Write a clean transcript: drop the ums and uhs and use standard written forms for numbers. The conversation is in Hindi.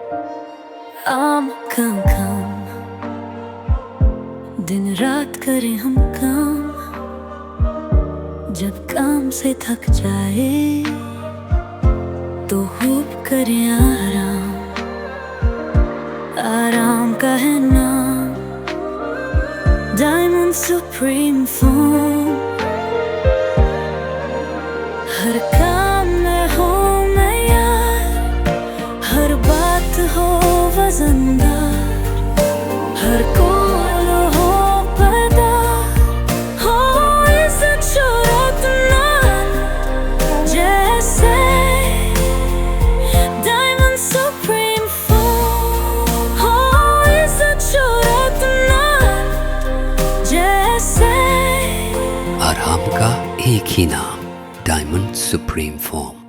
काम दिन रात करें हम काम, जब काम से थक जाए तो खूब करें आराम। आराम का है नाम डायमंड सुप्रीम फोम। हर काम में हो मैं यार, हर बात हो वजनदार, हर कॉल हो पता हो इज्जत शोहरत नाम। जैसे डायमंड सुप्रीम फोम हो इज्जत शोहरत नाम। जैसे आराम का एक ही नाम डायमंड सुप्रीम फोम।